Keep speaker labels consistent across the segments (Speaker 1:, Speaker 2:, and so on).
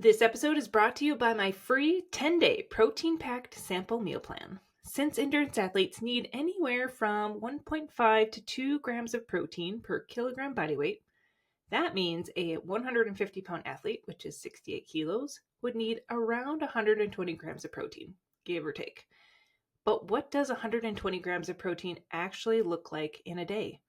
Speaker 1: This episode is brought to you by my free 10-day protein-packed sample meal plan. Since endurance athletes need anywhere from 1.5 to 2 grams of protein per kilogram body weight, that means a 150-pound athlete, which is 68 kilos, would need around 120 grams of protein, give or take. But what does 120 grams of protein actually look like in a day?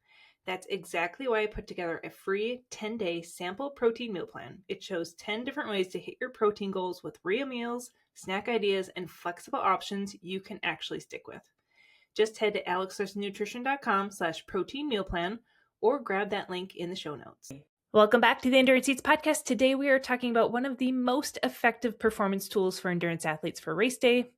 Speaker 1: That's exactly why I put together a free 10-day sample protein meal plan. It shows 10 different ways to hit your protein goals with real meals, snack ideas, and flexible options you can actually stick with. Just head to alexlarsonnutrition.com/protein meal plan or grab that link in the show notes. Welcome back to the Endurance Eats podcast. Today we are talking about one of the most effective performance tools for endurance athletes for race day,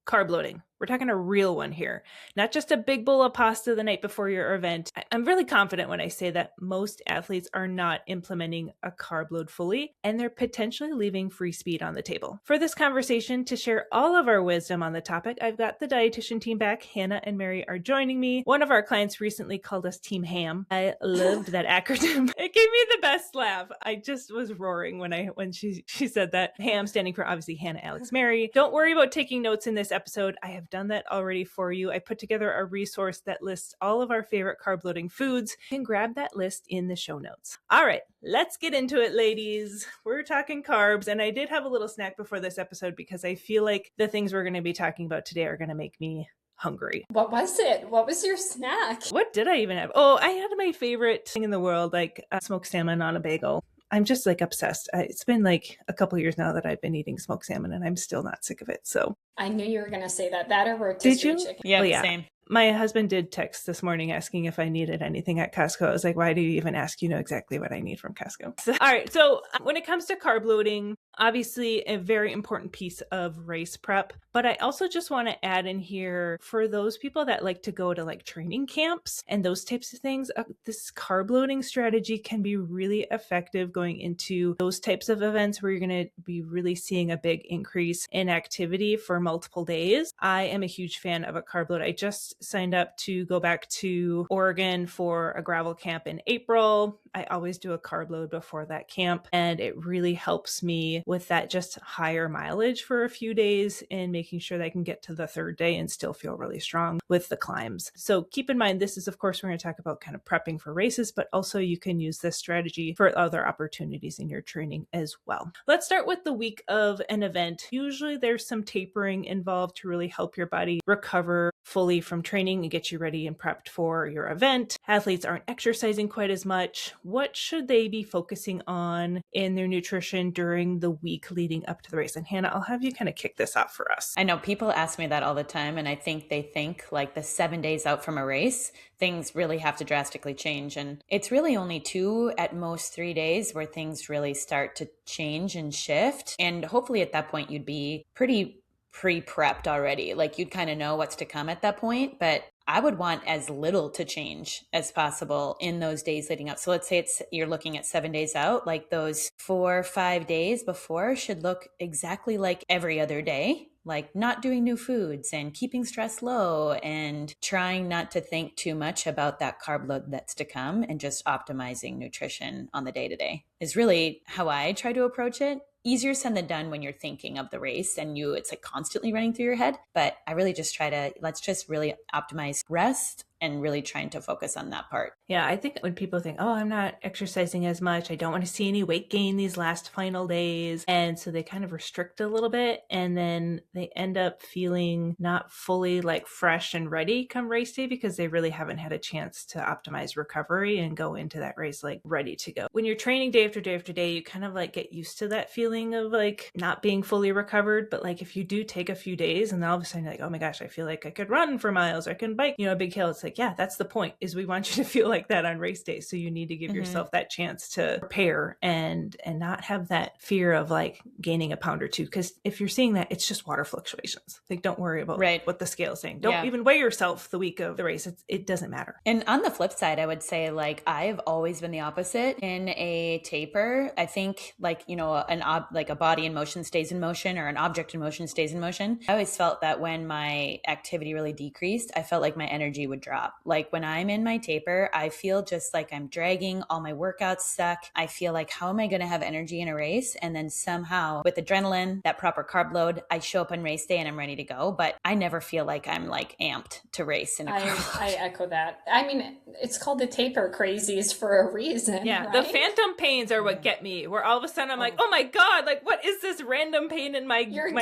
Speaker 1: carb loading. We're talking a real one here, not just a big bowl of pasta the night before your event. I'm really confident when I say that most athletes are not implementing a carb load fully, and they're potentially leaving free speed on the table. For this conversation, to share all of our wisdom on the topic, I've got the dietitian team back. Hannah and Mary are joining me. One of our clients recently called us Team Ham. I loved that acronym. It gave me the best laugh. I just was roaring when she said that. Ham standing for obviously Hannah, Alex, Mary. Don't worry about taking notes in this episode. I have done that already for you. I put together a resource that lists all of our favorite carb loading foods. You can grab that list in the show notes. All right, let's get into it, ladies. We're talking carbs, and I did have a little snack before this episode because I feel like the things we're going to be talking about today are going to make me hungry.
Speaker 2: What was it? What was your snack?
Speaker 1: What did I even have? Oh, I had my favorite thing in the world, like smoked salmon on a bagel. I'm just like obsessed. It's been like a couple years now that I've been eating smoked salmon and I'm still not sick of it. So
Speaker 2: I knew you were going to say that or rotisserie chicken.
Speaker 3: Yeah,
Speaker 1: yeah.
Speaker 3: Same.
Speaker 1: My husband did text this morning asking if I needed anything at Costco. I was like, why do you even ask? You know exactly what I need from Costco. All right. So when it comes to carb loading, obviously a very important piece of race prep, but I also just want to add in here for those people that like to go to like training camps and those types of things, this carb loading strategy can be really effective going into those types of events where you're going to be really seeing a big increase in activity for multiple days. I am a huge fan of a carb load. I just signed up to go back to Oregon for a gravel camp in April. I always do a carb load before that camp, and it really helps me with that just higher mileage for a few days and making sure that I can get to the third day and still feel really strong with the climbs. So keep in mind, this is, of course, we're going to talk about kind of prepping for races, but also you can use this strategy for other opportunities in your training as well. Let's start with the week of an event. Usually there's some tapering involved to really help your body recover fully from training and get you ready and prepped for your event. Athletes aren't exercising quite as much. What should they be focusing on in their nutrition during the week leading up to the race? And Hannah, I'll have you kind of kick this off for us.
Speaker 3: I know people ask me that all the time, and I think they think like the 7 days out from a race, things really have to drastically change. And it's really only 2, at most 3 days where things really start to change and shift. And hopefully at that point, you'd be pretty pre-prepped already. Like you'd kind of know what's to come at that point, but I would want as little to change as possible in those days leading up. So let's say you're looking at 7 days out, like those 4 or 5 days before should look exactly like every other day, like not doing new foods and keeping stress low and trying not to think too much about that carb load that's to come and just optimizing nutrition on the day-to-day is really how I try to approach it. Easier said than done when you're thinking of the race and it's like constantly running through your head. But I really just let's just really optimize rest and really trying to focus on that part.
Speaker 1: Yeah, I think when people think, oh, I'm not exercising as much, I don't want to see any weight gain these last final days. And so they kind of restrict a little bit and then they end up feeling not fully like fresh and ready come race day because they really haven't had a chance to optimize recovery and go into that race like ready to go. When you're training day after day after day, you kind of like get used to that feeling of like not being fully recovered. But like if you do take a few days and then all of a sudden you're like, oh my gosh, I feel like I could run for miles or I can bike, a big hill. It's like, yeah, that's the point is we want you to feel like that on race day. So you need to give yourself that chance to prepare and not have that fear of like gaining a pound or two. Because if you're seeing that, it's just water fluctuations. Like don't worry about what the scale is saying. Don't even weigh yourself the week of the race. It doesn't matter.
Speaker 3: And on the flip side, I would say like I've always been the opposite in a taper. I think like, like a body in motion stays in motion or an object in motion stays in motion. I always felt that when my activity really decreased, I felt like my energy would drop. drop. Like when I'm in my taper, I feel just like I'm dragging, all my workouts suck. I feel like, how am I going to have energy in a race? And then somehow with adrenaline, that proper carb load, I show up on race day and I'm ready to go. But I never feel like I'm like amped to race in a carb load.
Speaker 2: I echo that. I mean, it's called the taper crazies for a reason.
Speaker 1: Yeah,
Speaker 2: right?
Speaker 1: the phantom pains are what get me, where all of a sudden I'm like, oh my God, like what is this random pain in my hip?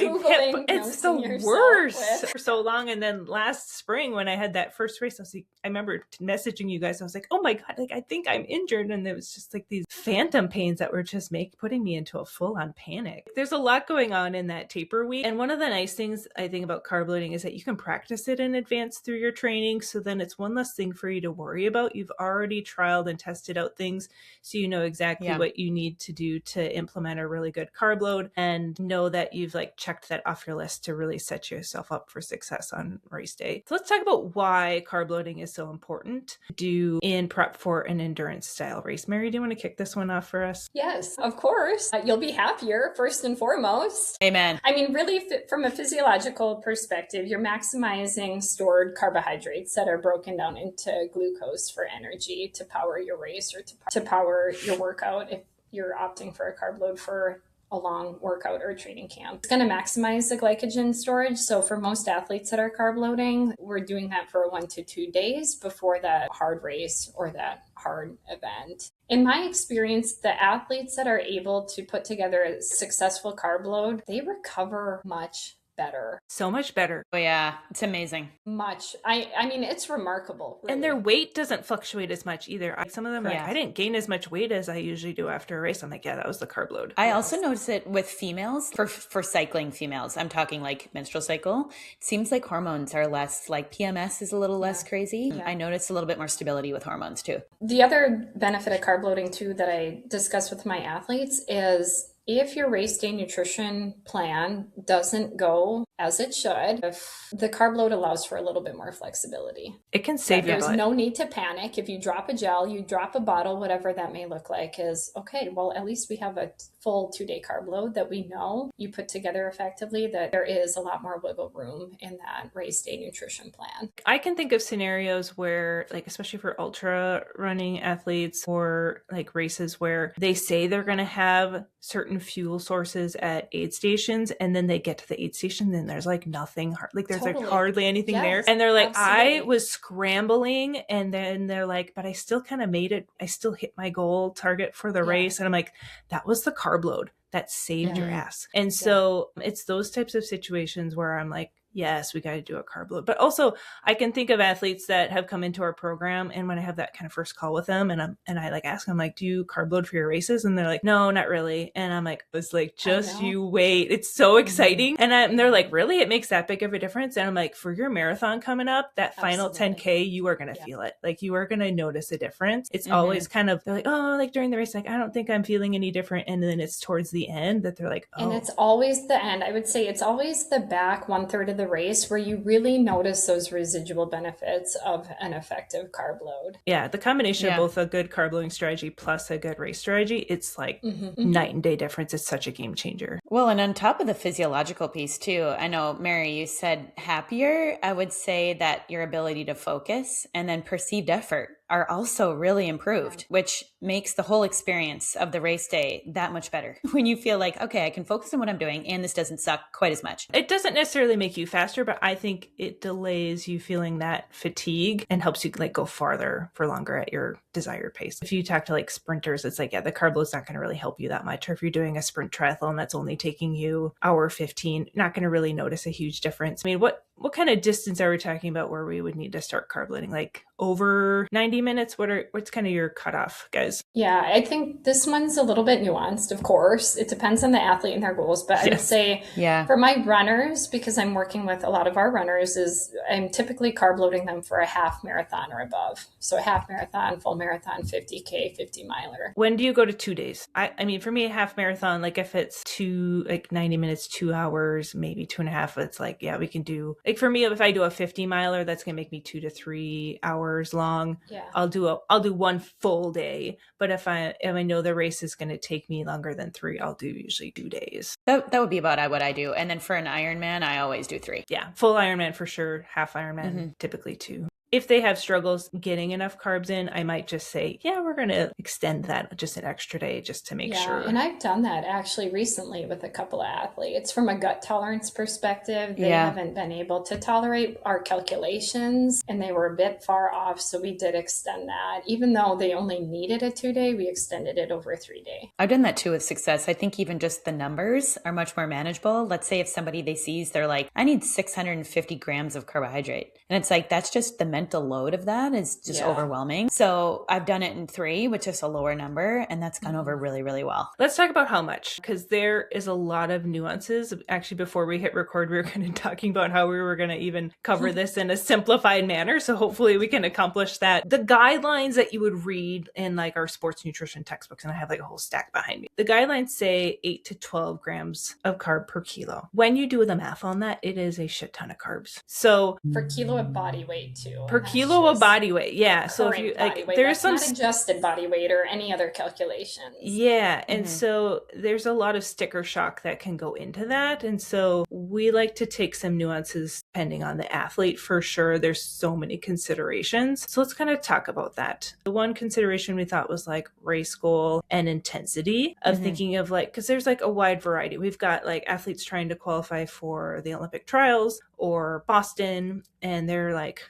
Speaker 1: It's the worst for so long. And then last spring when I had that first race, I remember messaging you guys. I was like, oh my God, like I think I'm injured. And it was just like these phantom pains that were just putting me into a full on panic. There's a lot going on in that taper week. And one of the nice things I think about carb loading is that you can practice it in advance through your training. So then it's one less thing for you to worry about. You've already trialed and tested out things. So you know exactly what you need to do to implement a really good carb load and know that you've like checked that off your list to really set yourself up for success on race day. So let's talk about why carb loading is so important to do in prep for an endurance style race. Mary, do you want to kick this one off for us?
Speaker 2: Yes, of course. You'll be happier first and foremost.
Speaker 3: Amen.
Speaker 2: I mean, really from a physiological perspective, you're maximizing stored carbohydrates that are broken down into glucose for energy to power your race or to power your workout if you're opting for a carb load for a long workout or a training camp. It's going to maximize the glycogen storage. So for most athletes that are carb loading, we're doing that for 1 to 2 days before that hard race or that hard event. In my experience, the athletes that are able to put together a successful carb load, they recover much better.
Speaker 1: So much better.
Speaker 3: Oh yeah, it's amazing.
Speaker 2: Much. I mean, it's remarkable. Really.
Speaker 1: And their weight doesn't fluctuate as much either. Some of them, like, I didn't gain as much weight as I usually do after a race. I'm like, yeah, that was the carb load.
Speaker 3: I also notice it with females, for cycling females. I'm talking like menstrual cycle. It seems like hormones are less, like PMS is a little less crazy. Yeah. I notice a little bit more stability with hormones too.
Speaker 2: The other benefit of carb loading too that I discuss with my athletes is if your race day nutrition plan doesn't go as it should, if the carb load allows for a little bit more flexibility.
Speaker 1: It can save your butt.
Speaker 2: There's no need to panic. If you drop a gel, you drop a bottle, whatever that may look like is, okay, well, at least we have a full 2-day carb load that we know you put together effectively, that there is a lot more wiggle room in that race day nutrition plan.
Speaker 1: I can think of scenarios where, like, especially for ultra running athletes or like races where they say they're going to have certain fuel sources at aid stations, and then they get to the aid station and there's like nothing, like there's like hardly anything there. And they're like, absolutely. I was scrambling, and then they're like, but I still kind of made it. I still hit my goal target for the race. And I'm like, that was the carb load that saved your ass. And so it's those types of situations where I'm like, yes, we got to do a carb load. But also I can think of athletes that have come into our program, and when I have that kind of first call with them and I like ask them, like, do you carb load for your races? And they're like, no, not really. And I'm like, it's like, just you wait. It's so exciting. And they're like, really? It makes that big of a difference? And I'm like, for your marathon coming up, that final 10K, you are going to feel it. Like, you are going to notice a difference. It's always kind of, they're like, oh, like during the race, like, I don't think I'm feeling any different. And then it's towards the end that they're like, oh.
Speaker 2: And it's always the end. I would say it's always the back 1/3 of the race where you really notice those residual benefits of an effective carb load.
Speaker 1: Yeah, the combination of both a good carb loading strategy plus a good race strategy, it's like night and day difference. It's such a game changer.
Speaker 3: Well, and on top of the physiological piece too, I know, Mary, you said happier. I would say that your ability to focus and then perceived effort are also really improved, which makes the whole experience of the race day that much better. When you feel like, okay, I can focus on what I'm doing and this doesn't suck quite as much.
Speaker 1: It doesn't necessarily make you faster, but I think it delays you feeling that fatigue and helps you like go farther for longer at your desired pace. If you talk to like sprinters, it's like, yeah, the carb load's not going to really help you that much. Or if you're doing a sprint triathlon that's only taking you hour 15, not going to really notice a huge difference. I mean, what kind of distance are we talking about where we would need to start carb loading? Like over 90 minutes? What's kind of your cutoff, guys?
Speaker 2: Yeah, I think this one's a little bit nuanced, of course. It depends on the athlete and their goals. But I would say for my runners, because I'm working with a lot of our runners, is I'm typically carb loading them for a half marathon or above. So a half marathon, full marathon, 50K, 50 miler.
Speaker 1: When do you go to 2 days? I mean, for me, a half marathon, like if it's 90 minutes, 2 hours, maybe 2.5, it's like, yeah, we can do, like for me, if I do a 50 miler, that's going to make me 2 to 3 hours long. Yeah. I'll do one full day. But if I know the race is going to take me longer than 3, I'll do usually 2 days.
Speaker 3: That would be about what I do. And then for an Ironman, I always do 3.
Speaker 1: Yeah. Full Ironman for sure. Half Ironman, typically 2. if they have struggles getting enough carbs in, I might just say, yeah, we're going to extend that just an extra day just to make sure.
Speaker 2: And I've done that actually recently with a couple of athletes. From a gut tolerance perspective, they haven't been able to tolerate our calculations and they were a bit far off. So we did extend that. Even though they only needed a 2-day, we extended it over a 3-day.
Speaker 3: I've done that too with success. I think even just the numbers are much more manageable. Let's say if somebody they sees, they're like, I need 650 grams of carbohydrate. And it's like, that's just the mental load of that is just overwhelming. So I've done it in 3, which is a lower number. And that's gone over really, really well.
Speaker 1: Let's talk about how much, because there is a lot of nuances. Actually, before we hit record, we were kind of talking about how we were going to even cover this in a simplified manner. So hopefully we can accomplish that. The guidelines that you would read in like our sports nutrition textbooks, and I have like a whole stack behind me. The guidelines say 8 to 12 grams of carb per kilo. When you do the math on that, it is a shit ton of carbs. So
Speaker 2: per kilo of body weight too.
Speaker 1: Per kilo of body weight. Yeah. So if you like, there's some
Speaker 2: not adjusted body weight or any other calculations.
Speaker 1: Yeah. And so there's a lot of sticker shock that can go into that. And so we like to take some nuances depending on the athlete for sure. There's so many considerations. So let's kind of talk about that. The one consideration we thought was like race goal and intensity of thinking of like, because there's like a wide variety. We've got like athletes trying to qualify for the Olympic trials or Boston, and they're like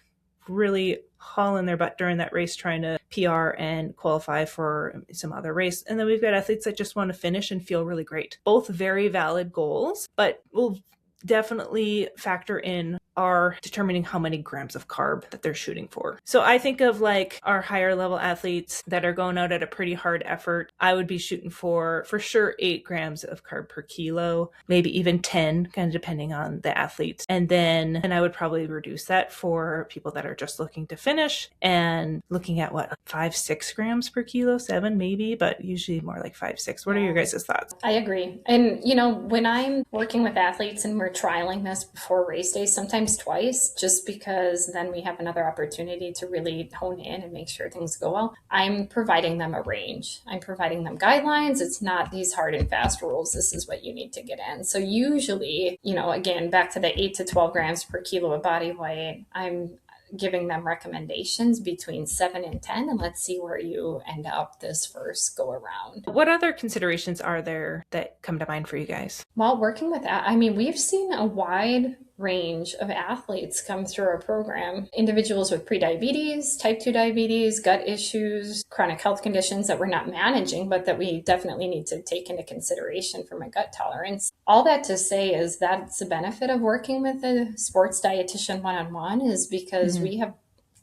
Speaker 1: really hauling their butt during that race trying to PR and qualify for some other race. And then we've got athletes that just want to finish and feel really great. Both very valid goals, but we'll definitely factor in are determining how many grams of carb that they're shooting for. So I think of like our higher level athletes that are going out at a pretty hard effort. I would be shooting for sure 8 grams of carb per kilo, maybe even 10, kind of depending on the athlete. And I would probably reduce that for people that are just looking to finish and looking at 5-6 grams per kilo, 7 maybe, but usually more like 5-6. What are your guys' thoughts?
Speaker 2: I agree. And when I'm working with athletes and we're trialing this before race day, sometimes twice, just because then we have another opportunity to really hone in and make sure things go well. I'm providing them a range. I'm providing them guidelines. It's not these hard and fast rules. This is what you need to get in. So usually, again, back to the 8 to 12 grams per kilo of body weight, I'm giving them recommendations between 7 and 10, and let's see where you end up this first go around.
Speaker 1: What other considerations are there that come to mind for you guys?
Speaker 2: While working with that, we've seen a wide range of athletes come through our program. Individuals with prediabetes, type 2 diabetes, gut issues, chronic health conditions that we're not managing, but that we definitely need to take into consideration from a gut tolerance. All that to say is that's the benefit of working with a sports dietitian one-on-one is because we have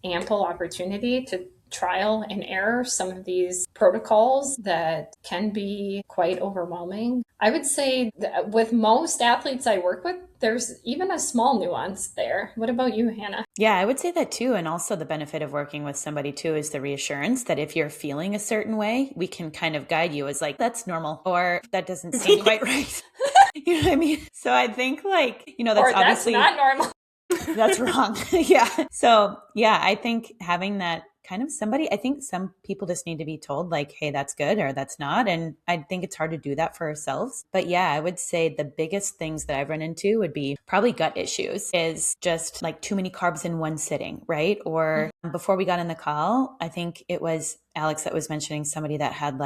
Speaker 2: ample opportunity to trial and error some of these protocols that can be quite overwhelming. I would say that with most athletes I work with, there's even a small nuance there. What about you, Hannah?
Speaker 3: Yeah, I would say that too. And also the benefit of working with somebody too is the reassurance that if you're feeling a certain way, we can kind of guide you as like, that's normal, or that doesn't seem quite right. You know what I mean? So I think that's
Speaker 2: or
Speaker 3: obviously
Speaker 2: that's not normal.
Speaker 3: That's wrong. Yeah. So yeah, I think having that kind of somebody, I think some people just need to be told like, hey, that's good or that's not. And I think it's hard to do that for ourselves. But yeah, I would say the biggest things that I've run into would be probably gut issues is just like too many carbs in one sitting, right? Or before we got in the call, I think it was Alex that was mentioning somebody that had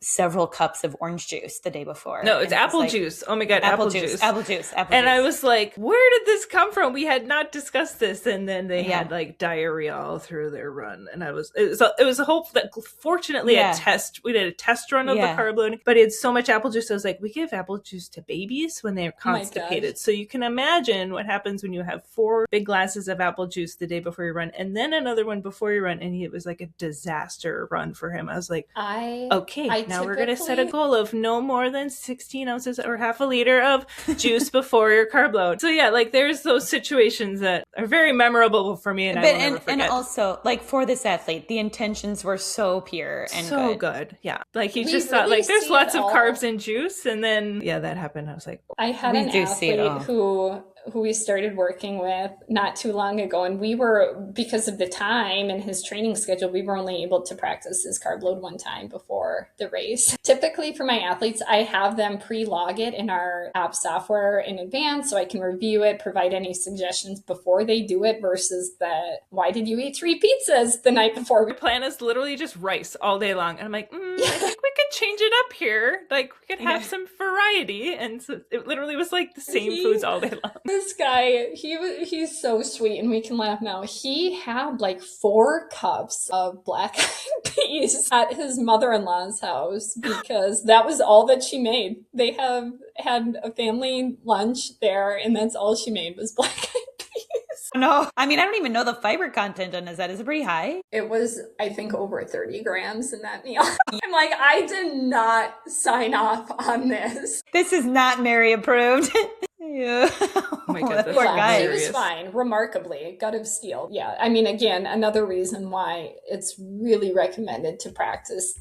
Speaker 3: several cups of orange juice the day before.
Speaker 1: No, it's apple juice. Oh my God, apple juice.
Speaker 3: Apple juice.
Speaker 1: And I was like, where did this come from? We had not discussed this. And then they had like diarrhea all through their run. And it was a hope that fortunately we did a test run of the carb loading, but it had so much apple juice. I was like, we give apple juice to babies when they're constipated. So you can imagine what happens when you have 4 big glasses of apple juice the day before you run and then another one before you run. And it was like a disaster run for him. I was like, now we're going to set a goal of no more than 16 ounces or half a liter of juice before your carb load. So yeah, like there's those situations that are very memorable for me and I will never forget.
Speaker 3: And also like for this athlete, the intentions were so pure and
Speaker 1: so good. Yeah. Like he just thought like there's lots of carbs in juice. And then, that happened. I was like,
Speaker 2: I had an athlete who we started working with not too long ago. And we were, because of the time and his training schedule, we were only able to practice his carb load one time before the race. Typically for my athletes, I have them pre-log it in our app software in advance so I can review it, provide any suggestions before they do it versus why did you eat 3 pizzas the night before?
Speaker 1: Your plan is literally just rice all day long. And I'm like, I think we could change it up here. Like we could have some variety. And so it literally was like the same foods all day long.
Speaker 2: This guy, he's so sweet, and we can laugh now. He had like 4 cups of black eyed peas at his mother-in-law's house because that was all that she made. They have had a family lunch there, and that's all she made was black eyed peas.
Speaker 3: No, I mean, I don't even know the fiber content on that. Is it pretty high?
Speaker 2: It was, I think, over 30 grams in that meal. I'm like, I did not sign off on this.
Speaker 3: This is not Mary approved. Yeah.
Speaker 1: Oh my God,
Speaker 3: that poor guy.
Speaker 2: He was fine, remarkably. Gut of steel. Yeah. I mean, again, another reason why it's really recommended to practice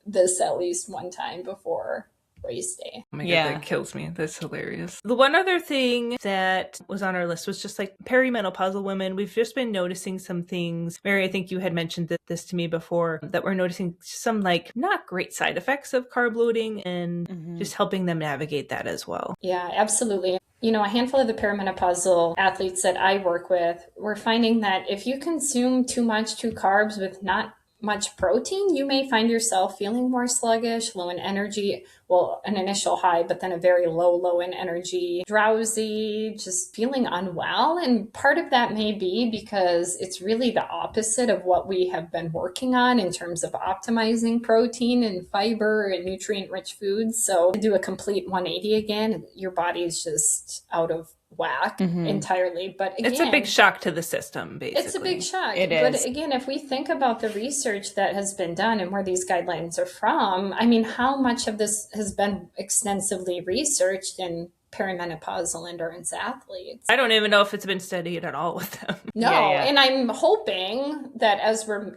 Speaker 2: this at least one time before race day.
Speaker 1: Oh my God, that kills me. That's hilarious. The one other thing that was on our list was just like perimenopausal women. We've just been noticing some things. Mary, I think you had mentioned this to me before, that we're noticing some like not great side effects of carb loading and just helping them navigate that as well.
Speaker 2: Yeah, absolutely. You know, a handful of the perimenopausal athletes that I work with, we're finding that if you consume too carbs with not much protein, you may find yourself feeling more sluggish, low in energy, well, an initial high, but then a very low in energy, drowsy, just feeling unwell. And part of that may be because it's really the opposite of what we have been working on in terms of optimizing protein and fiber and nutrient-rich foods. So to do a complete 180 again, your body's just out of whack entirely. But again,
Speaker 1: it's a big shock to the system, basically.
Speaker 2: It's a big shock.
Speaker 3: It is.
Speaker 2: But again, if we think about the research that has been done and where these guidelines are from, I mean, how much of this has been extensively researched in perimenopausal endurance athletes?
Speaker 1: I don't even know if it's been studied at all with them.
Speaker 2: No, and I'm hoping that as we're,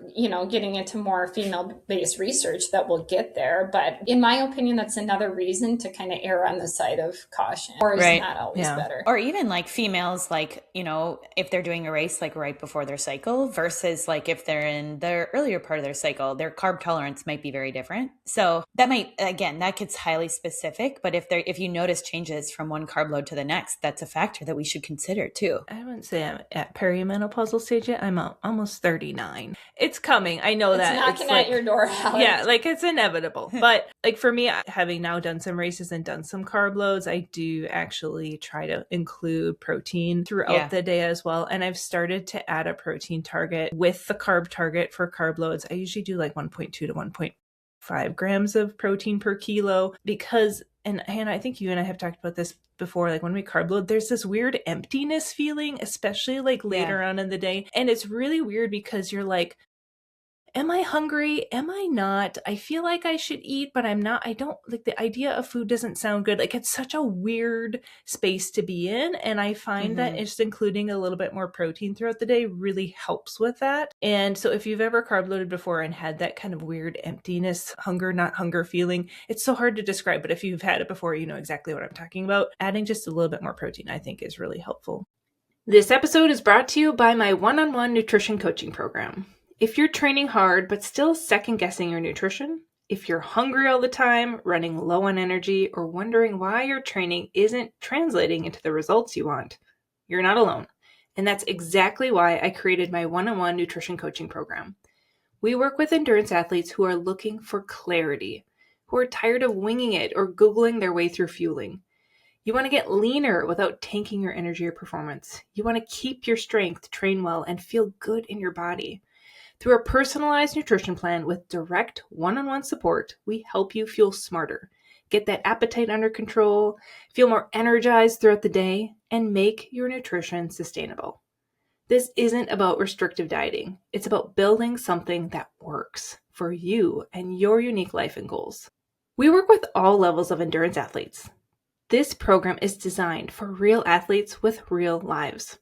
Speaker 2: getting into more female-based research that we'll get there. But in my opinion, that's another reason to kind of err on the side of caution. Or is not always better.
Speaker 3: Or even like females, like, if they're doing a race like right before their cycle versus like if they're in the earlier part of their cycle, their carb tolerance might be very different. So that might, again, that gets highly specific. But if you notice changes from one carb load to the next, that's a factor that we should consider too.
Speaker 1: I wouldn't say I'm at perimenopausal stage yet. I'm almost 39. It's coming. I know that.
Speaker 2: It's knocking at your door, Alex.
Speaker 1: Yeah, like it's inevitable. But like for me, having now done some races and done some carb loads, I do actually try to include protein throughout the day as well. And I've started to add a protein target with the carb target for carb loads. I usually do like 1.2 to 1.5 grams of protein per kilo because, and Hannah, I think you and I have talked about this before, like when we carb load, there's this weird emptiness feeling, especially like later on in the day. And it's really weird because you're like, am I hungry? Am I not? I feel like I should eat, but I'm not. I don't like the idea of food doesn't sound good. Like it's such a weird space to be in. And I find that just including a little bit more protein throughout the day really helps with that. And so if you've ever carb loaded before and had that kind of weird emptiness, hunger, not hunger feeling, it's so hard to describe. But if you've had it before, you know exactly what I'm talking about. Adding just a little bit more protein, I think, is really helpful. This episode is brought to you by my one-on-one nutrition coaching program. If you're training hard, but still second-guessing your nutrition, if you're hungry all the time, running low on energy, or wondering why your training isn't translating into the results you want, you're not alone. And that's exactly why I created my one-on-one nutrition coaching program. We work with endurance athletes who are looking for clarity, who are tired of winging it or Googling their way through fueling. You want to get leaner without tanking your energy or performance. You want to keep your strength, train well, and feel good in your body. Through a personalized nutrition plan with direct one-on-one support, we help you fuel smarter, get that appetite under control, feel more energized throughout the day, and make your nutrition sustainable. This isn't about restrictive dieting. It's about building something that works for you and your unique life and goals. We work with all levels of endurance athletes. This program is designed for real athletes with real lives.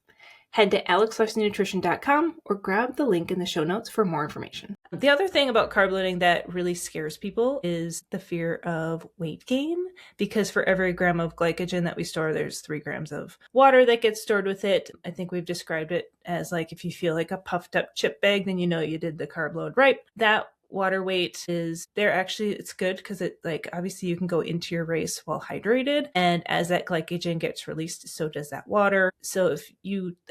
Speaker 1: Head to alexlarsonnutrition.com or grab the link in the show notes for more information. The other thing about carb loading that really scares people is the fear of weight gain, because for every gram of glycogen that we store, there's 3 grams of water that gets stored with it. I think we've described it as like if you feel like a puffed up chip bag, then you know you did the carb load right. That water weight is there. Actually, it's good because it, like, obviously you can go into your race well hydrated, and as that glycogen gets released, so does that water. So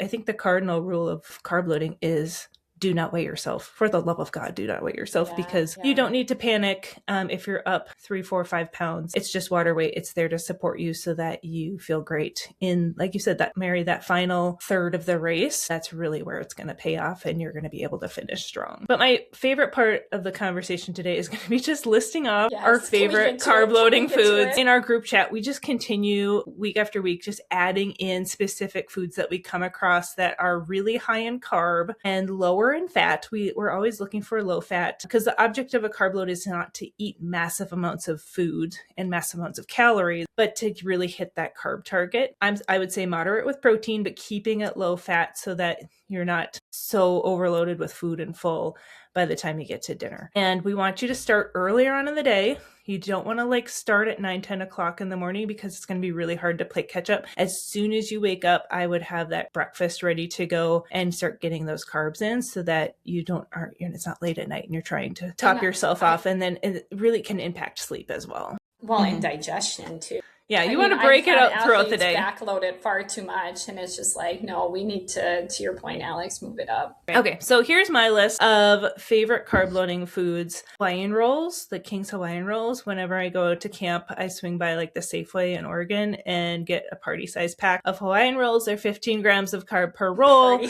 Speaker 1: I think the cardinal rule of carb loading is do not weigh yourself. For the love of God, do not weigh yourself, because you don't need to panic if you're up 3, 4, 5 pounds. It's just water weight. It's there to support you so that you feel great in, like you said, that final third of the race. That's really where it's going to pay off, and you're going to be able to finish strong. But my favorite part of the conversation today is going to be just listing off our favorite carb loading foods. In our group chat, we just continue week after week, just adding in specific foods that we come across that are really high in carb and lower in fat. We're always looking for low fat, because the object of a carb load is not to eat massive amounts of food and massive amounts of calories, but to really hit that carb target. I would say moderate with protein, but keeping it low fat so that you're not so overloaded with food and full by the time you get to dinner. And we want you to start earlier on in the day. You don't want to start at 9, 10 o'clock in the morning, because it's going to be really hard to play catch up. As soon as you wake up, I would have that breakfast ready to go and start getting those carbs in, so that it's not late at night and you're trying to top yourself off. And then it really can impact sleep as well.
Speaker 2: Well, and digestion too.
Speaker 1: Yeah, you want to break it up throughout the day.
Speaker 2: Backload it far too much, and it's just like, no, we need to your point, Alex, move it up.
Speaker 1: Okay, so here's my list of favorite carb loading foods. Hawaiian rolls, the King's Hawaiian rolls. Whenever I go to camp, I swing by the Safeway in Oregon and get a party size pack of Hawaiian rolls. They're 15 grams of carb per roll.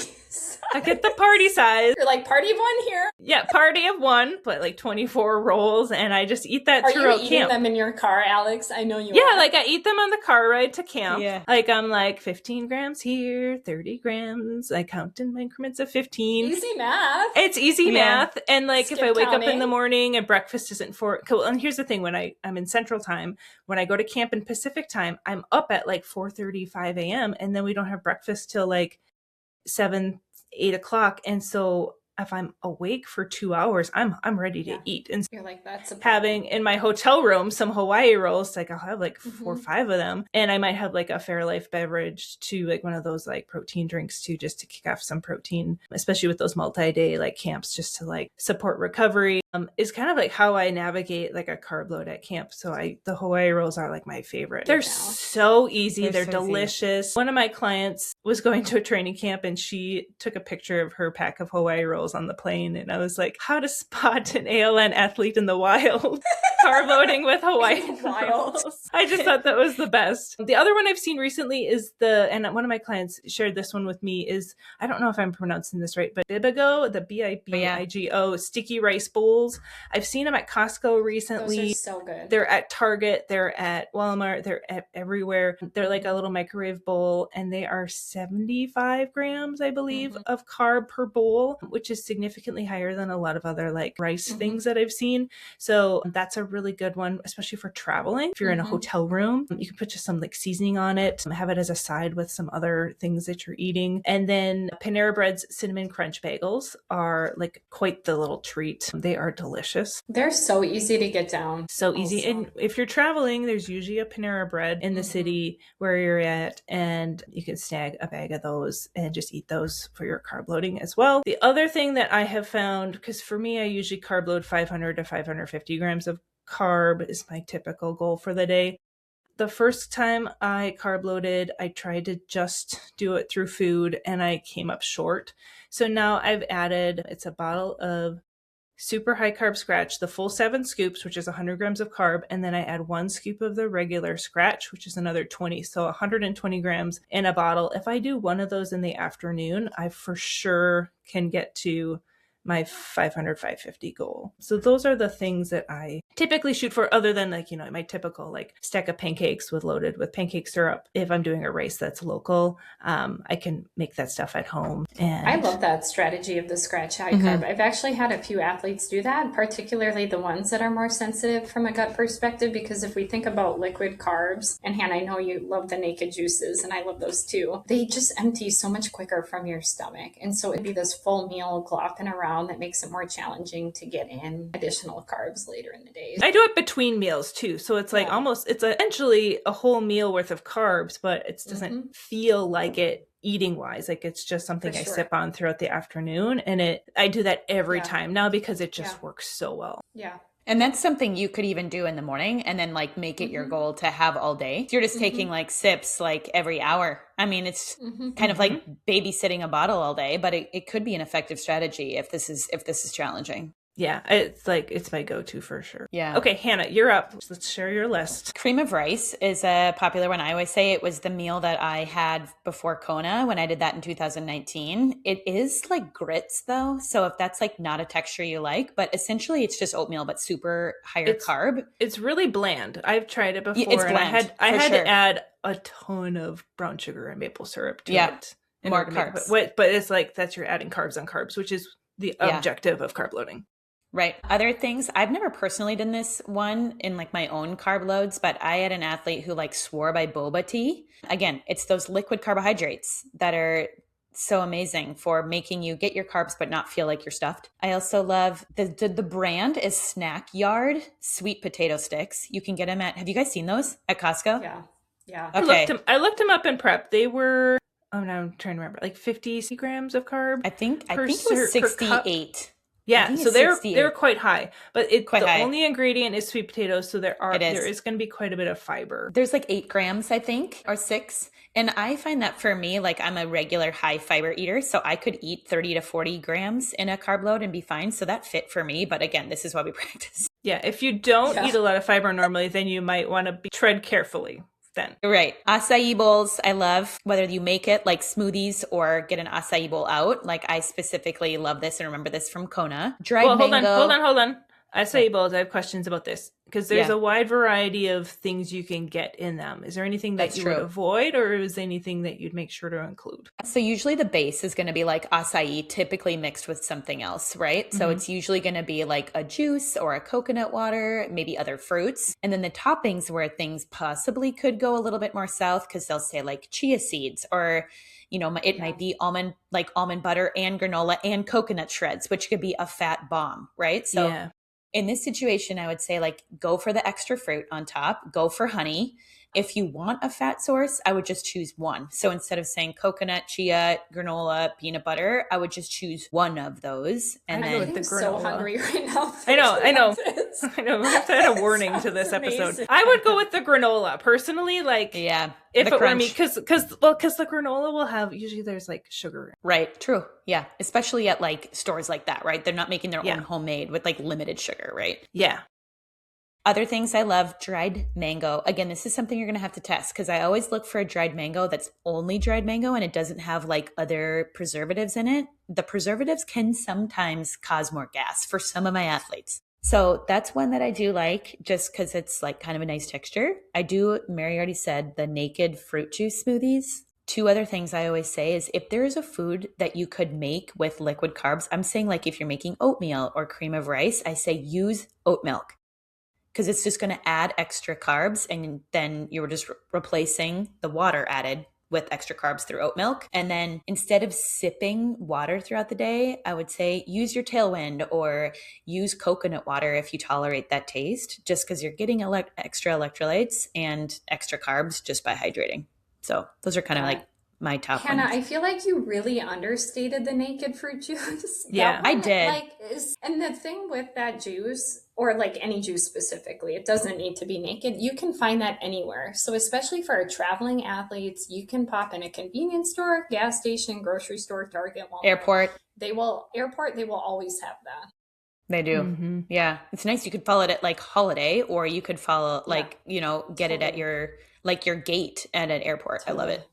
Speaker 1: I get the party size.
Speaker 2: You're like, party of one here?
Speaker 1: Yeah, party of one, but 24 rolls, and I just eat that throughout camp.
Speaker 2: Are you eating them in your car, Alex? I know you are.
Speaker 1: Yeah, I eat them on the car ride to camp. Yeah. I'm 15 grams here, 30 grams. I count in increments of 15.
Speaker 2: Easy math.
Speaker 1: It's easy math. And if I wake up in the morning and breakfast isn't cool. And here's the thing, when I'm in Central Time, when I go to camp in Pacific Time, I'm up at 4:35 a.m. and then we don't have breakfast till 7, 8 o'clock. And so if I'm awake for 2 hours, I'm ready to eat. And
Speaker 2: you're that's
Speaker 1: having in my hotel room some Hawaii rolls, I'll have 4 or 5 of them, and I might have a Fairlife beverage too, one of those protein drinks too, just to kick off some protein, especially with those multi-day camps, just to support recovery. Is kind of how I navigate a carb load at camp. So the Hawaii rolls are my favorite. They're so easy. They're so delicious. Easy. One of my clients was going to a training camp, and she took a picture of her pack of Hawaii rolls on the plane, and I was like, how to spot an ALN athlete in the wild. Carb loading with Hawaii rolls. I just thought that was the best. The other one I've seen recently is and one of my clients shared this one with me, is, I don't know if I'm pronouncing this right, but Bibigo, the Bibigo sticky rice bowls. I've seen them at Costco recently.
Speaker 2: Those are so good.
Speaker 1: They're at Target, they're at Walmart, they're everywhere. They're a little microwave bowl, and they are 75 grams, I believe, of carb per bowl, which is significantly higher than a lot of other rice things that I've seen. So that's a really good one, especially for traveling. If you're in a hotel room, you can put just some seasoning on it, have it as a side with some other things that you're eating. And then Panera Bread's Cinnamon Crunch Bagels are quite the little treat. They are delicious.
Speaker 2: They're so easy to get down.
Speaker 1: So easy. Also. And if you're traveling, there's usually a Panera Bread in the city where you're at, and you can snag a bag of those and just eat those for your carb loading as well. The other thing that I have found, because for me, I usually carb load 500 to 550 grams of carb is my typical goal for the day. The first time I carb loaded, I tried to just do it through food, and I came up short. So now I've added, it's a bottle of super high carb scratch, the full 7 scoops, which is 100 grams of carb. And then I add 1 scoop of the regular scratch, which is another 20. So 120 grams in a bottle. If I do one of those in the afternoon, I for sure can get to my 500, 550 goal. So those are the things that I typically shoot for, other than my typical stack of pancakes loaded with pancake syrup. If I'm doing a race that's local, I can make that stuff at home. And
Speaker 2: I love that strategy of the scratch high carb. I've actually had a few athletes do that, particularly the ones that are more sensitive from a gut perspective, because if we think about liquid carbs, and Hannah, I know you love the naked juices, and I love those too, they just empty so much quicker from your stomach. And so it'd be this full meal glopping around around that makes it more challenging to get in additional carbs later in the day.
Speaker 1: I do it between meals too. So it's like it's essentially a whole meal worth of carbs, but it doesn't feel like it eating wise. Like it's just something I sip on throughout the afternoon. And I do that every time now because it just works so well.
Speaker 2: Yeah.
Speaker 3: And that's something you could even do in the morning and then like make it your goal to have all day. You're just taking like sips like every hour. I mean, it's kind of like babysitting a bottle all day, but it could be an effective strategy if this is challenging.
Speaker 1: Yeah, it's my go-to for sure.
Speaker 3: Yeah.
Speaker 1: Okay, Hannah, you're up. Let's share your list.
Speaker 3: Cream of rice is a popular one. I always say it was the meal that I had before Kona when I did that in 2019. It is like grits though. So if that's like not a texture you like, but essentially it's just oatmeal, but super higher carb.
Speaker 1: It's really bland. I've tried it before.
Speaker 3: It's bland,
Speaker 1: I had to add a ton of brown sugar and maple syrup to it.
Speaker 3: More carbs.
Speaker 1: But it's like you're adding carbs on carbs, which is the objective of carb loading.
Speaker 3: Right. Other things, I've never personally done this one in like my own carb loads, but I had an athlete who like swore by boba tea. Again, it's those liquid carbohydrates that are so amazing for making you get your carbs but not feel like you're stuffed. I also love the brand is Snack Yard sweet potato sticks. You can get them have you guys seen those at Costco?
Speaker 2: Yeah. Yeah.
Speaker 3: Okay.
Speaker 1: I looked them up in prep. They were, now I'm trying to remember, like 50 grams of carb.
Speaker 3: I think it was 68.
Speaker 1: Yeah, so they're quite high, but only ingredient is sweet potatoes, so there is going to be quite a bit of fiber.
Speaker 3: There's like 8 grams, I think, or 6. And I find that for me, like I'm a regular high fiber eater, so I could eat 30 to 40 grams in a carb load and be fine. So that fit for me. But again, this is why we practice.
Speaker 1: Yeah, if you don't eat a lot of fiber normally, then you might want to tread carefully. Then.
Speaker 3: Right. Acai bowls, I love, whether you make it like smoothies or get an acai bowl out. Like I specifically love this and remember this from Kona. Dried mango.
Speaker 1: Hold on. Acai bowls, I have questions about this because there's a wide variety of things you can get in them. Is there anything that you would avoid or is there anything that you'd make sure to include?
Speaker 3: So usually the base is going to be like acai typically mixed with something else, right? So it's usually going to be like a juice or a coconut water, maybe other fruits. And then the toppings where things possibly could go a little bit more south because they'll say like chia seeds or it might be almond butter and granola and coconut shreds, which could be a fat bomb, right? So in this situation, I would say like go for the extra fruit on top, go for honey. If you want a fat source, I would just choose one. So instead of saying coconut, chia, granola, peanut butter, I would just choose one of those. And
Speaker 2: I'm so hungry right now.
Speaker 1: I know. We have to add a warning to this episode. I would go with the granola personally. Like, if it were me, because the granola will have usually there's like sugar.
Speaker 3: Right. True. Yeah. Especially at like stores like that, right? They're not making their own homemade with like limited sugar, right?
Speaker 1: Yeah.
Speaker 3: Other things I love, dried mango. Again, this is something you're going to have to test because I always look for a dried mango that's only dried mango and it doesn't have like other preservatives in it. The preservatives can sometimes cause more gas for some of my athletes. So that's one that I do like just because it's like kind of a nice texture. I do, Mary already said, the naked fruit juice smoothies. 2 other things I always say is if there is a food that you could make with liquid carbs, I'm saying like if you're making oatmeal or cream of rice, I say use oat milk. Because it's just going to add extra carbs and then you're just replacing the water added with extra carbs through oat milk. And then instead of sipping water throughout the day, I would say use your Tailwind or use coconut water if you tolerate that taste, just because you're getting extra electrolytes and extra carbs just by hydrating. So those are kind of like my top
Speaker 2: Hannah,
Speaker 3: ones.
Speaker 2: I feel like you really understated the naked fruit juice.
Speaker 3: Yeah, I did.
Speaker 2: And the thing with that juice, or like any juice specifically, it doesn't need to be naked. You can find that anywhere. So especially for our traveling athletes, you can pop in a convenience store, gas station, grocery store, Target, Walmart.
Speaker 3: Airport.
Speaker 2: They will always have that.
Speaker 3: They do. Mm-hmm. Yeah. It's nice. You could follow it at like Holiday or you could follow get it at your gate at an airport. Totally. I love it.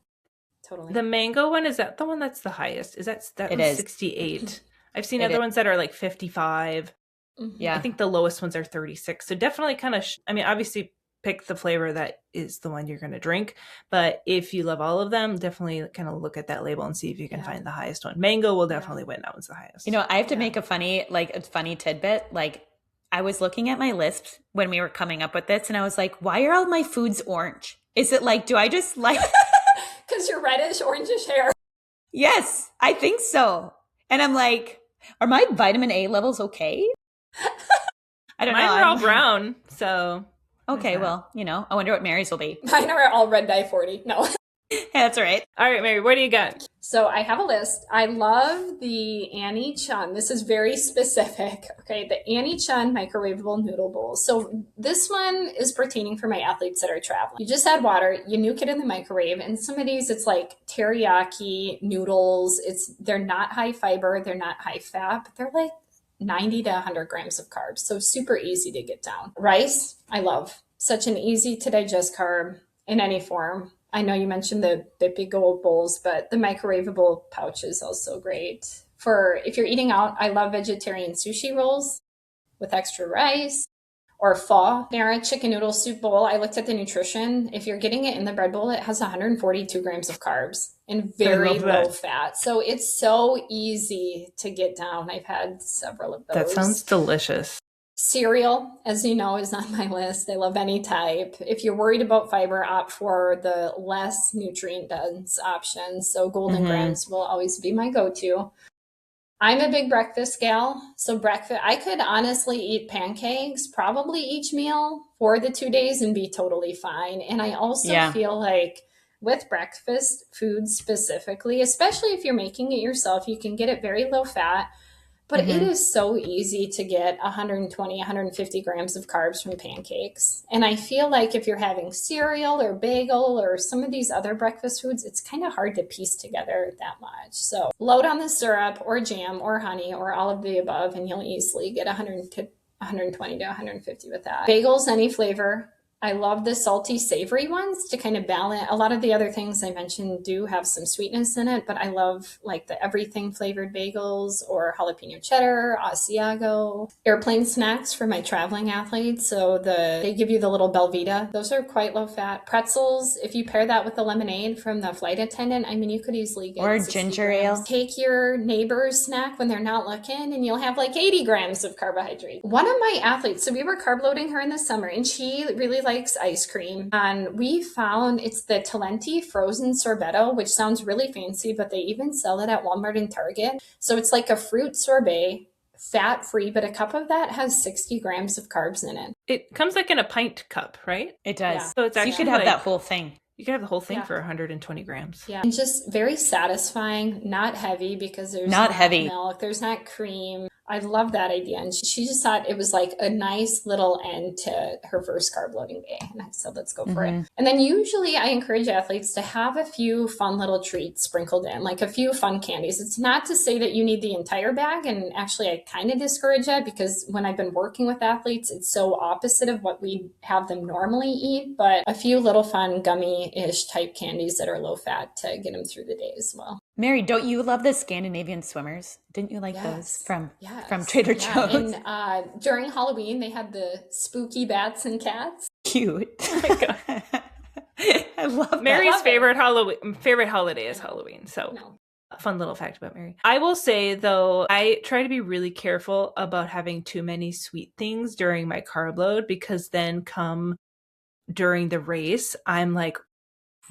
Speaker 2: Totally.
Speaker 1: The mango one, is that the one that's the highest? That one's 68. I've seen other ones that are like 55.
Speaker 3: Yeah.
Speaker 1: I think the lowest ones are 36. So definitely kind of, obviously pick the flavor that is the one you're going to drink. But if you love all of them, definitely kind of look at that label and see if you can find the highest one. Mango will definitely win. That one's the highest.
Speaker 3: I have to make a funny tidbit. Like I was looking at my list when we were coming up with this and I was like, why are all my foods orange? Is it like, do I just like...
Speaker 2: Because you're reddish, orangish hair.
Speaker 3: Yes, I think so. And I'm like, Are my vitamin A levels okay? I don't know.
Speaker 1: Mine were all brown, so
Speaker 3: okay, well, I wonder what Mary's will be.
Speaker 2: Mine are all red dye 40. No.
Speaker 3: That's all right.
Speaker 1: All right, Mary, what do you got?
Speaker 2: So I have a list. I love the Annie Chun. This is very specific. Okay, the Annie Chun microwavable noodle bowls. So this one is pertaining for my athletes that are traveling. You just add water, you nuke it in the microwave, and some of these it's like teriyaki noodles. They're not high fiber, they're not high fat, but they're like 90 to 100 grams of carbs. So super easy to get down. Rice, I love. Such an easy to digest carb in any form. I know you mentioned the big old bowls, but the microwavable pouch is also great. For if you're eating out, I love vegetarian sushi rolls with extra rice, or pho. Nara chicken noodle soup bowl. I looked at the nutrition. If you're getting it in the bread bowl, it has 142 grams of carbs and very low fat. So it's so easy to get down. I've had several of those.
Speaker 1: That sounds delicious.
Speaker 2: Cereal, as you know, is on my list. I love any type. If you're worried about fiber, opt for the less nutrient dense options. So Golden Grams will always be my go-to. I'm a big breakfast gal. So breakfast, I could honestly eat pancakes probably each meal for the 2 days and be totally fine. And I also feel like with breakfast food specifically, especially if you're making it yourself, you can get it very low fat. But it is so easy to get 120, 150 grams of carbs from pancakes. And I feel like if you're having cereal or bagel or some of these other breakfast foods, it's kind of hard to piece together that much. So load on the syrup or jam or honey or all of the above, and you'll easily get 120 to 150 with that. Bagels, any flavor. I love the salty, savory ones to kind of balance. A lot of the other things I mentioned do have some sweetness in it, but I love like the everything flavored bagels or jalapeno cheddar, Asiago. Airplane snacks for my traveling athletes. So they give you the little Belvita. Those are quite low fat. Pretzels, if you pair that with the lemonade from the flight attendant, I mean, you could easily get
Speaker 3: or ginger ale.
Speaker 2: Take your neighbor's snack when they're not looking and you'll have like 80 grams of carbohydrate. One of my athletes, so we were carb loading her in the summer and she really likes ice cream. And we found it's the Talenti frozen sorbetto, which sounds really fancy, but they even sell it at Walmart and Target. So it's like a fruit sorbet, fat-free, but a cup of that has 60 grams of carbs in it.
Speaker 1: It comes like in a pint cup, right?
Speaker 3: It does.
Speaker 2: Yeah.
Speaker 1: So it's actually
Speaker 3: you could have that whole thing.
Speaker 1: You can have the whole thing for 120 grams.
Speaker 2: Yeah. And just very satisfying, not heavy because there's
Speaker 3: not heavy
Speaker 2: milk, there's not cream. I love that idea. And she just thought it was like a nice little end to her first carb loading day. And I said, let's go for it. And then usually I encourage athletes to have a few fun little treats sprinkled in, like a few fun candies. It's not to say that you need the entire bag. And actually I kind of discourage that because when I've been working with athletes, it's so opposite of what we have them normally eat, but a few little fun gummy-ish type candies that are low fat to get them through the day as well.
Speaker 3: Mary, don't you love the Scandinavian swimmers? Didn't you like those from Trader Joe's?
Speaker 2: And during Halloween, they had the spooky bats and cats.
Speaker 3: Cute.
Speaker 1: Oh my God.
Speaker 3: I love
Speaker 1: Mary's favorite holiday is Halloween. So fun little fact about Mary. I will say though, I try to be really careful about having too many sweet things during my carb load because then come during the race, I'm like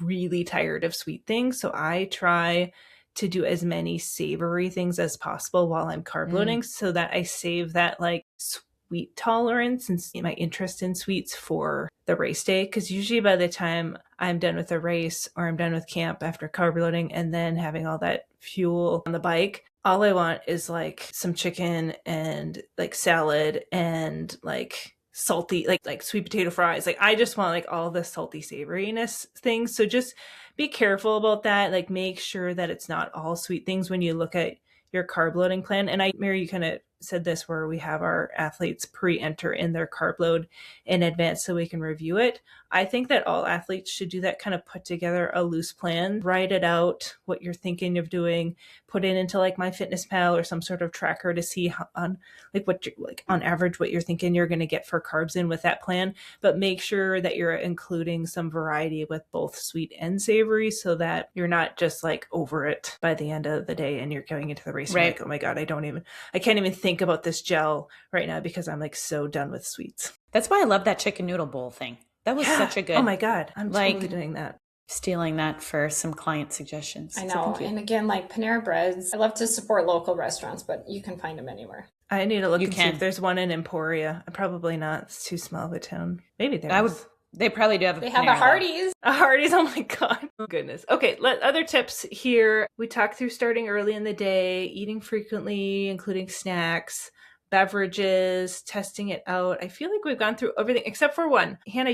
Speaker 1: really tired of sweet things. So I try to do as many savory things as possible while I'm carb loading so that I save that like sweet tolerance and my interest in sweets for the race day. Because usually by the time I'm done with the race or I'm done with camp after carb loading and then having all that fuel on the bike, all I want is like some chicken and like salad and like salty, like sweet potato fries. Like I just want like all the salty savoriness things. So just be careful about that. Like make sure that it's not all sweet things when you look at your carb loading plan. And Mary, you kind of said this where we have our athletes pre-enter in their carb load in advance so we can review it. I think that all athletes should do that, kind of put together a loose plan, write it out, what you're thinking of doing, put it into like MyFitnessPal or some sort of tracker to see how, on average what you're thinking you're going to get for carbs in with that plan. But make sure that you're including some variety with both sweet and savory so that you're not just like over it by the end of the day and you're going into the race and you're like, oh my God, I can't even think about this gel right now because I'm like so done with sweets.
Speaker 3: That's why I love that chicken noodle bowl thing. That was such a good.
Speaker 1: Oh my God. I'm totally doing that.
Speaker 3: Stealing that for some client suggestions.
Speaker 2: I know.
Speaker 3: So thank you.
Speaker 2: And again, like Panera Breads, I love to support local restaurants, but you can find them anywhere.
Speaker 1: I need to look
Speaker 3: You
Speaker 1: and see
Speaker 3: can.
Speaker 1: if there's one in Emporia. Probably not. It's too small of a town. Maybe there's.
Speaker 3: They probably do have
Speaker 2: They have a
Speaker 3: Panera, though.
Speaker 2: Hardee's.
Speaker 1: A Hardee's, oh my God. Oh goodness. Okay, other tips here. We talked through starting early in the day, eating frequently, including snacks, beverages, testing it out. I feel like we've gone through everything except for one. Hannah,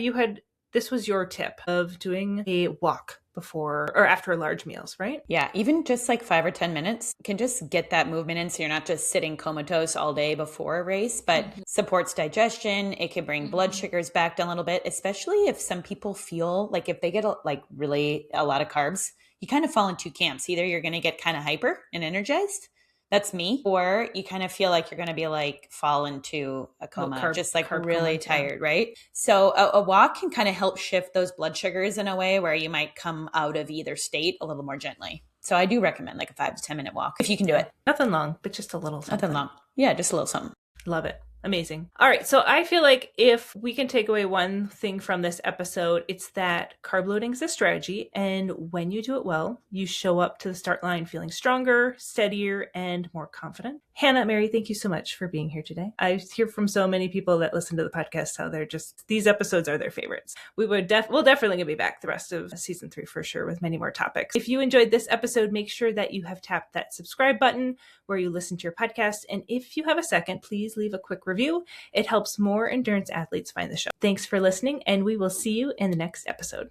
Speaker 1: this was your tip of doing a walk before or after large meals, right?
Speaker 3: Yeah, even just like 5 or 10 minutes can just get that movement in, so you're not just sitting comatose all day before a race, but supports digestion. It can bring blood sugars back down a little bit, especially if some people feel like if they get really a lot of carbs, you kind of fall in two camps. Either you're going to get kind of hyper and energized. That's me. Or you kind of feel like you're going to be fall into a coma, just really tired, right? So a walk can kind of help shift those blood sugars in a way where you might come out of either state a little more gently. So I do recommend a 5 to 10 minute walk if you can do it.
Speaker 1: Nothing long, but just a little something.
Speaker 3: Nothing long. Yeah, just a little something.
Speaker 1: Love it. Amazing. All right. So I feel like if we can take away one thing from this episode, it's that carb loading is a strategy. And when you do it well, you show up to the start line feeling stronger, steadier, and more confident. Hannah, Mary, thank you so much for being here today. I hear from so many people that listen to the podcast how these episodes are their favorites. We'll definitely be back the rest of season 3 for sure with many more topics. If you enjoyed this episode, make sure that you have tapped that subscribe button where you listen to your podcast. And if you have a second, please leave a quick review. It helps more endurance athletes find the show. Thanks for listening, and we will see you in the next episode.